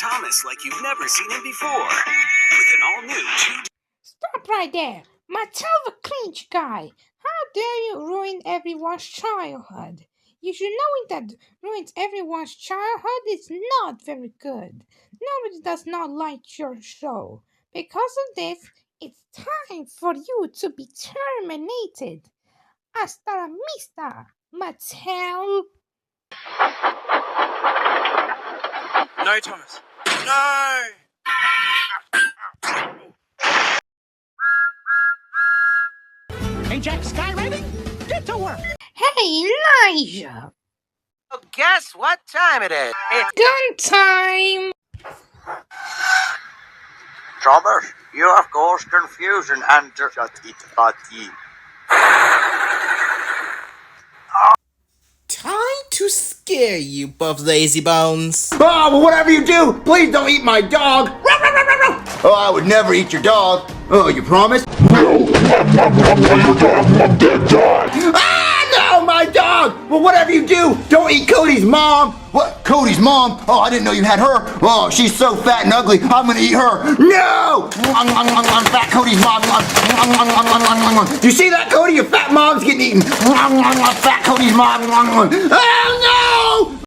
Thomas like you've never seen him before. With an all-new Stop right there! Mattel the cringe guy! How dare you ruin everyone's childhood? You should know that ruins everyone's childhood is not very good. Nobody does not like your show. Because of this, it's time for you to be terminated. Hasta la vista, Mattel. No, Thomas. No! Hey, Jack Skywriting, get to work. Hey, Elijah! Well, guess what time it is? It's Gun time! Thomas, you have caused confusion and party. Time to scare you, Buff Lazy Bones. Oh, well, whatever you do, please don't eat my dog. Oh, I would never eat your dog. Oh, you promise? No, I'm dead dog. Ah, no, my dog. Well, whatever you do, don't eat Cody's mom. What? Cody's mom? Oh, I didn't know you had her. Oh, she's so fat and ugly. I'm gonna eat her. No! Fat Cody's mom. You see that, Cody? Your fat mom's getting eaten. Fat Cody's mom. Oh, no!